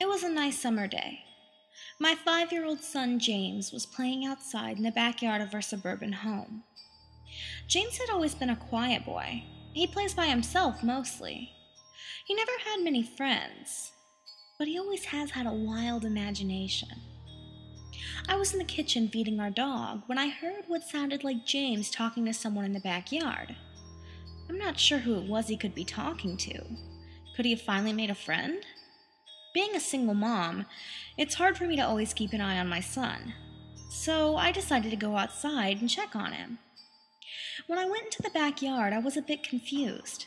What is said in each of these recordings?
It was a nice summer day. My 5-year-old son James was playing outside in the backyard of our suburban home. James had always been a quiet boy. He plays by himself mostly. He never had many friends, but he always has had a wild imagination. I was in the kitchen feeding our dog when I heard what sounded like James talking to someone in the backyard. I'm not sure who it was he could be talking to. Could he have finally made a friend? Being a single mom, it's hard for me to always keep an eye on my son, so I decided to go outside and check on him. When I went into the backyard, I was a bit confused,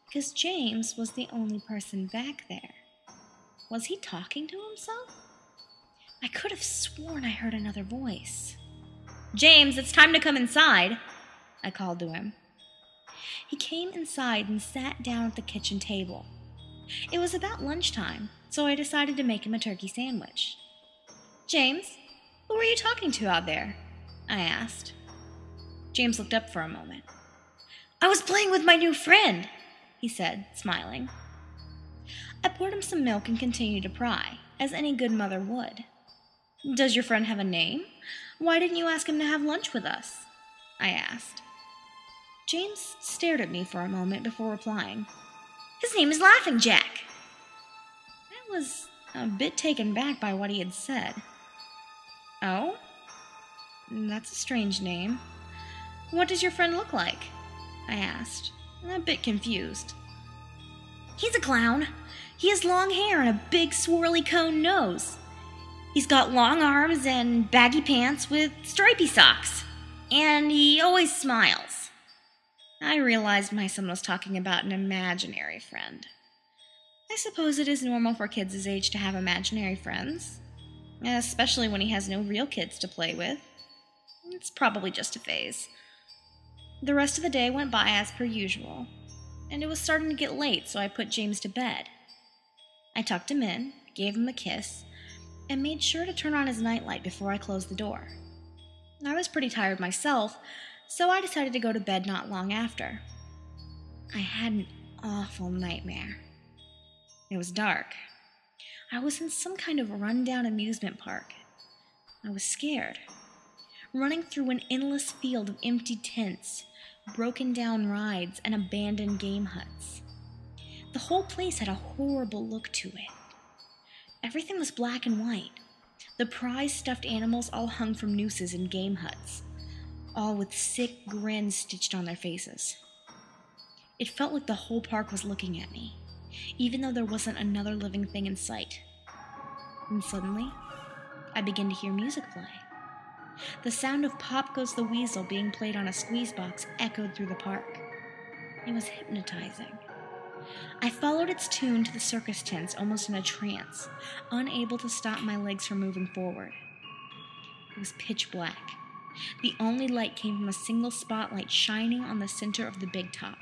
because James was the only person back there. Was he talking to himself? I could have sworn I heard another voice. "James, it's time to come inside," I called to him. He came inside and sat down at the kitchen table. It was about lunchtime, so I decided to make him a turkey sandwich. "James, who were you talking to out there?" I asked. James looked up for a moment. "I was playing with my new friend," he said, smiling. I poured him some milk and continued to pry, as any good mother would. "Does your friend have a name? Why didn't you ask him to have lunch with us?" I asked. James stared at me for a moment before replying. "His name is Laughing Jack." I was a bit taken back by what he had said. "Oh? That's a strange name. What does your friend look like?" I asked, a bit confused. "He's a clown. He has long hair and a big swirly cone nose. He's got long arms and baggy pants with stripy socks. And he always smiles." I realized my son was talking about an imaginary friend. I suppose it is normal for kids his age to have imaginary friends, especially when he has no real kids to play with. It's probably just a phase. The rest of the day went by as per usual, and it was starting to get late, so I put James to bed. I tucked him in, gave him a kiss, and made sure to turn on his nightlight before I closed the door. I was pretty tired myself, so I decided to go to bed not long after. I had an awful nightmare. It was dark. I was in some kind of rundown amusement park. I was scared, running through an endless field of empty tents, broken down rides, and abandoned game huts. The whole place had a horrible look to it. Everything was black and white. The prized stuffed animals all hung from nooses in game huts, all with sick grins stitched on their faces. It felt like the whole park was looking at me, even though there wasn't another living thing in sight. And suddenly, I began to hear music play. The sound of Pop Goes the Weasel being played on a squeeze box echoed through the park. It was hypnotizing. I followed its tune to the circus tents almost in a trance, unable to stop my legs from moving forward. It was pitch black. The only light came from a single spotlight shining on the center of the big top.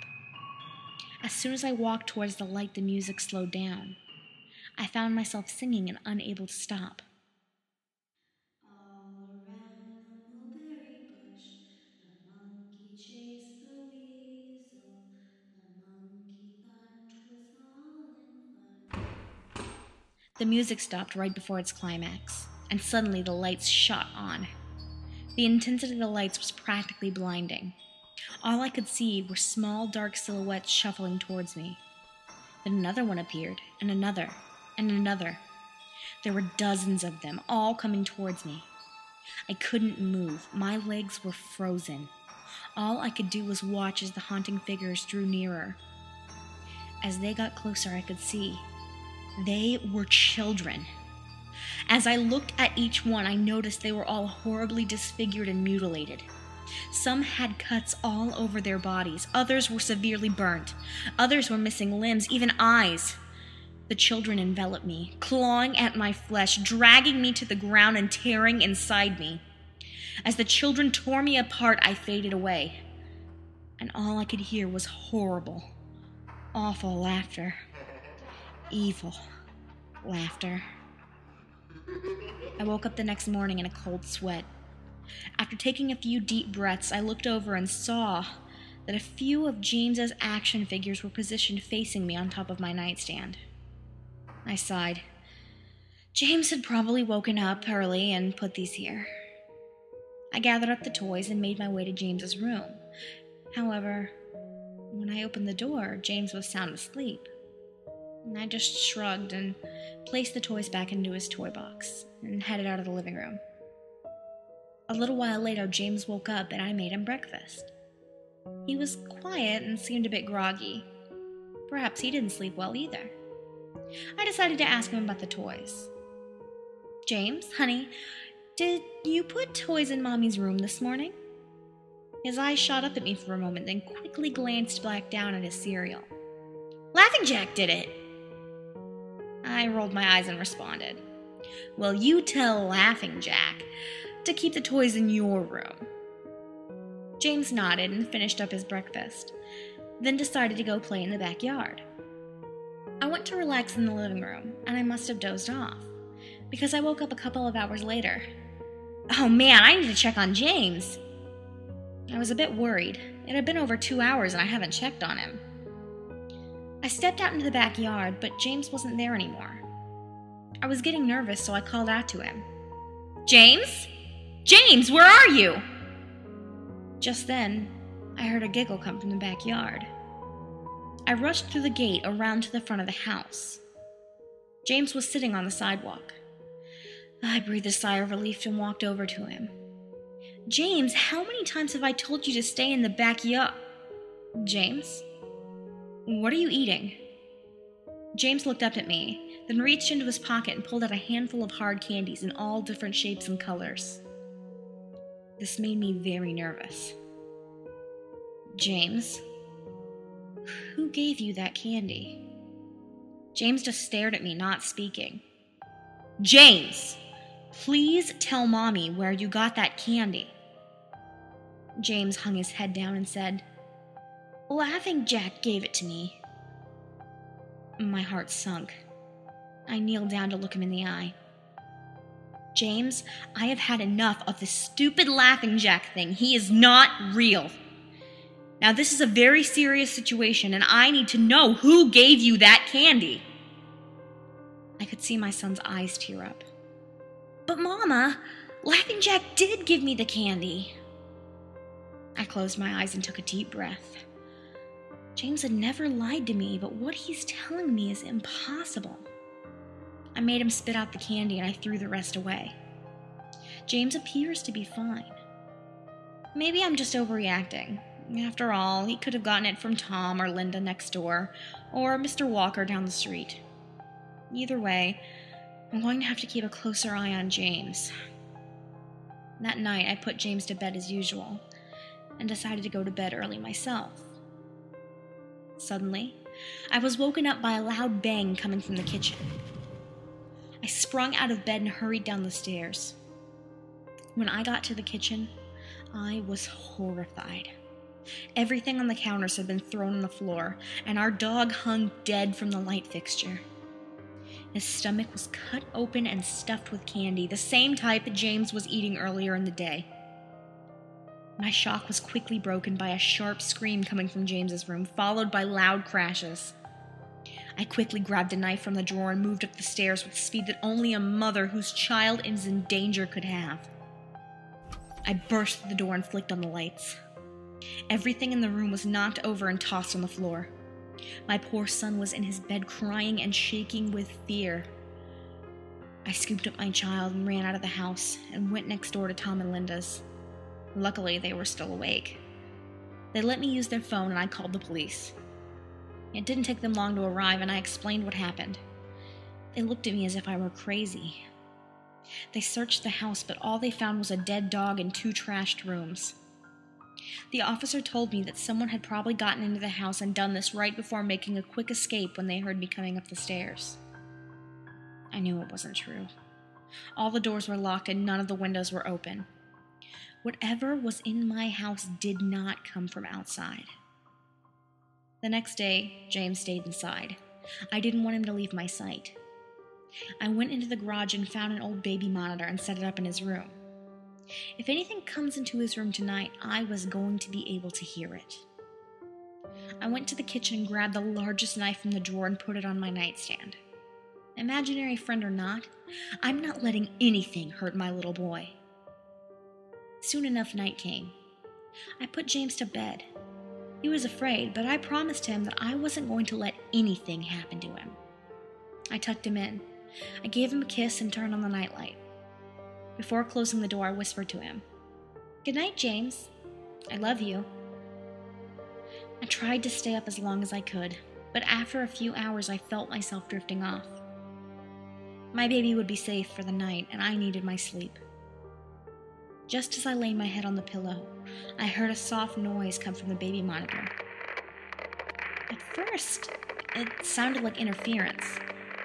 As soon as I walked towards the light, the music slowed down. I found myself singing and unable to stop. All around the mulberry bush, the monkey chased the weasel. The monkey thought 'twas all in fun. The music stopped right before its climax, and suddenly the lights shot on. The intensity of the lights was practically blinding. All I could see were small, dark silhouettes shuffling towards me. Then another one appeared, and another, and another. There were dozens of them, all coming towards me. I couldn't move. My legs were frozen. All I could do was watch as the haunting figures drew nearer. As they got closer, I could see. They were children. As I looked at each one, I noticed they were all horribly disfigured and mutilated. Some had cuts all over their bodies. Others were severely burnt. Others were missing limbs, even eyes. The children enveloped me, clawing at my flesh, dragging me to the ground and tearing inside me. As the children tore me apart, I faded away. And all I could hear was horrible, awful laughter. Evil laughter. I woke up the next morning in a cold sweat. After taking a few deep breaths, I looked over and saw that a few of James's action figures were positioned facing me on top of my nightstand. I sighed. James had probably woken up early and put these here. I gathered up the toys and made my way to James's room. However, when I opened the door, James was sound asleep. And I just shrugged and placed the toys back into his toy box and headed out of the living room. A little while later, James woke up and I made him breakfast. He was quiet and seemed a bit groggy. Perhaps he didn't sleep well either. I decided to ask him about the toys. James, honey, did you put toys in Mommy's room this morning? His eyes shot up at me for a moment, then quickly glanced back down at his cereal. Laughing Jack did it! I rolled my eyes and responded, Well, you tell Laughing Jack to keep the toys in your room. James nodded and finished up his breakfast, then decided to go play in the backyard. I went to relax in the living room, and I must have dozed off, because I woke up a couple of hours later. Oh man, I need to check on James! I was a bit worried. It had been over 2 hours and I haven't checked on him. I stepped out into the backyard, but James wasn't there anymore. I was getting nervous, so I called out to him. James? James, where are you? Just then, I heard a giggle come from the backyard. I rushed through the gate around to the front of the house. James was sitting on the sidewalk. I breathed a sigh of relief and walked over to him. James, how many times have I told you to stay in the backyard? James? What are you eating? James looked up at me, then reached into his pocket and pulled out a handful of hard candies in all different shapes and colors. This made me very nervous. James, who gave you that candy? James just stared at me, not speaking. James, please tell Mommy where you got that candy. James hung his head down and said, Laughing Jack gave it to me. My heart sunk. I kneeled down to look him in the eye. James, I have had enough of this stupid Laughing Jack thing. He is not real. Now this is a very serious situation and I need to know who gave you that candy. I could see my son's eyes tear up. But Mama, Laughing Jack did give me the candy. I closed my eyes and took a deep breath. James had never lied to me, but what he's telling me is impossible. I made him spit out the candy and I threw the rest away. James appears to be fine. Maybe I'm just overreacting. After all, he could have gotten it from Tom or Linda next door, or Mr. Walker down the street. Either way, I'm going to have to keep a closer eye on James. That night, I put James to bed as usual, and decided to go to bed early myself. Suddenly, I was woken up by a loud bang coming from the kitchen. I sprung out of bed and hurried down the stairs. When I got to the kitchen, I was horrified. Everything on the counters had been thrown on the floor, and our dog hung dead from the light fixture. His stomach was cut open and stuffed with candy, the same type that James was eating earlier in the day. My shock was quickly broken by a sharp scream coming from James's room, followed by loud crashes. I quickly grabbed a knife from the drawer and moved up the stairs with speed that only a mother whose child is in danger could have. I burst through the door and flicked on the lights. Everything in the room was knocked over and tossed on the floor. My poor son was in his bed crying and shaking with fear. I scooped up my child and ran out of the house and went next door to Tom and Linda's. Luckily, they were still awake. They let me use their phone and I called the police. It didn't take them long to arrive and I explained what happened. They looked at me as if I were crazy. They searched the house, but all they found was a dead dog and 2 trashed rooms. The officer told me that someone had probably gotten into the house and done this right before making a quick escape when they heard me coming up the stairs. I knew it wasn't true. All the doors were locked and none of the windows were open. Whatever was in my house did not come from outside. The next day, James stayed inside. I didn't want him to leave my sight. I went into the garage and found an old baby monitor and set it up in his room. If anything comes into his room tonight, I was going to be able to hear it. I went to the kitchen and grabbed the largest knife from the drawer and put it on my nightstand. Imaginary friend or not, I'm not letting anything hurt my little boy. Soon enough, night came. I put James to bed. He was afraid, but I promised him that I wasn't going to let anything happen to him. I tucked him in. I gave him a kiss and turned on the nightlight. Before closing the door, I whispered to him, "Good night, James. I love you." I tried to stay up as long as I could, but after a few hours I felt myself drifting off. My baby would be safe for the night, and I needed my sleep. Just as I laid my head on the pillow, I heard a soft noise come from the baby monitor. At first, it sounded like interference,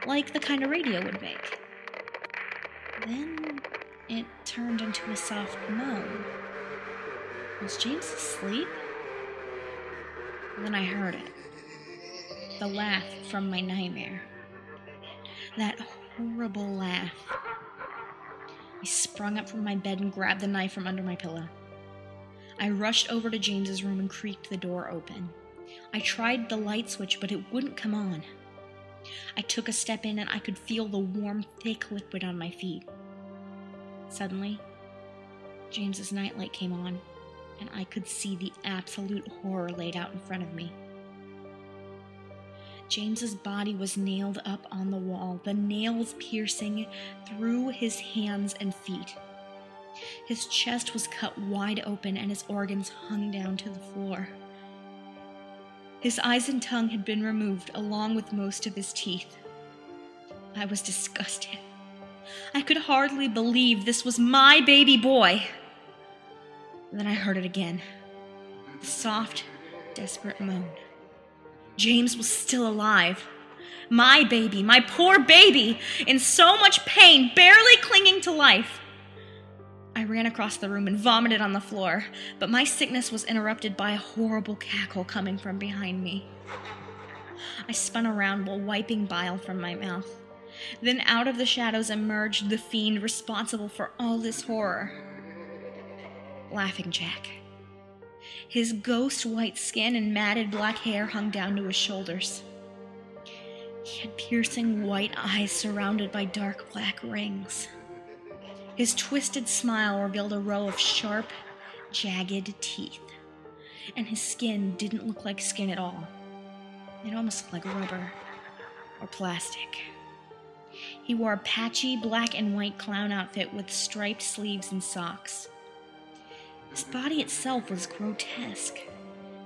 like the kind a radio would make. Then it turned into a soft moan. Was James asleep? Then I heard it. The laugh from my nightmare. That horrible laugh. I sprung up from my bed and grabbed the knife from under my pillow. I rushed over to James's room and creaked the door open. I tried the light switch, but it wouldn't come on. I took a step in and I could feel the warm, thick liquid on my feet. Suddenly, James's nightlight came on, and I could see the absolute horror laid out in front of me. James's body was nailed up on the wall, the nails piercing through his hands and feet. His chest was cut wide open and his organs hung down to the floor. His eyes and tongue had been removed, along with most of his teeth. I was disgusted. I could hardly believe this was my baby boy. Then I heard it again. The soft, desperate moan. James was still alive. My baby, my poor baby, in so much pain, barely clinging to life. I ran across the room and vomited on the floor, but my sickness was interrupted by a horrible cackle coming from behind me. I spun around while wiping bile from my mouth. Then out of the shadows emerged the fiend responsible for all this horror. Laughing Jack. His ghost white skin and matted black hair hung down to his shoulders. He had piercing white eyes surrounded by dark black rings. His twisted smile revealed a row of sharp, jagged teeth. And his skin didn't look like skin at all. It almost looked like rubber or plastic. He wore a patchy black and white clown outfit with striped sleeves and socks. His body itself was grotesque,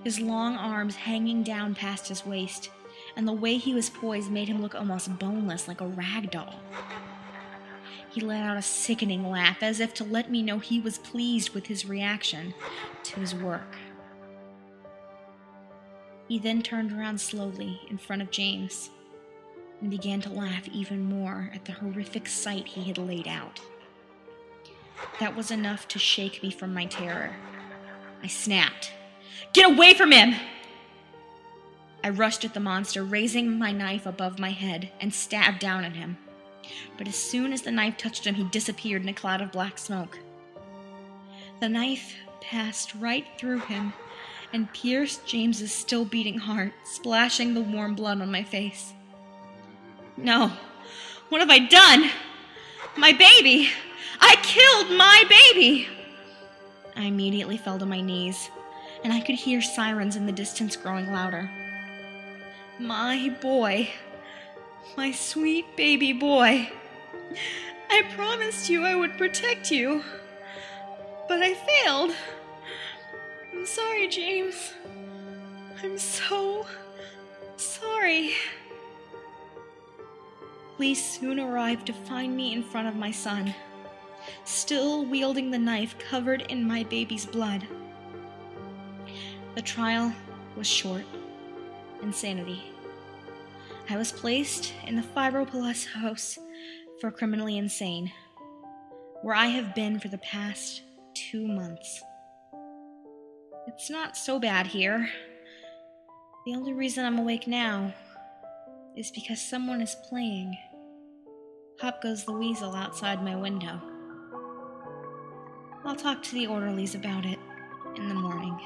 his long arms hanging down past his waist, and the way he was poised made him look almost boneless, like a rag doll. He let out a sickening laugh, as if to let me know he was pleased with his reaction to his work. He then turned around slowly in front of James and began to laugh even more at the horrific sight he had laid out. That was enough to shake me from my terror. I snapped, "Get away from him!" I rushed at the monster, raising my knife above my head, and stabbed down at him. But as soon as the knife touched him, he disappeared in a cloud of black smoke. The knife passed right through him and pierced James's still beating heart, splashing the warm blood on my face. No! What have I done? My baby! I killed my baby! I immediately fell to my knees, and I could hear sirens in the distance growing louder. My boy. My sweet baby boy. I promised you I would protect you, but I failed. I'm sorry, James. I'm so sorry. Police soon arrived to find me in front of my son, still wielding the knife covered in my baby's blood. The trial was short. Insanity. I was placed in the Fibro Plus house for criminally insane, where I have been for the past 2 months. It's not so bad here. The only reason I'm awake now is because someone is playing Pop Goes the Weasel outside my window. I'll talk to the orderlies about it in the morning.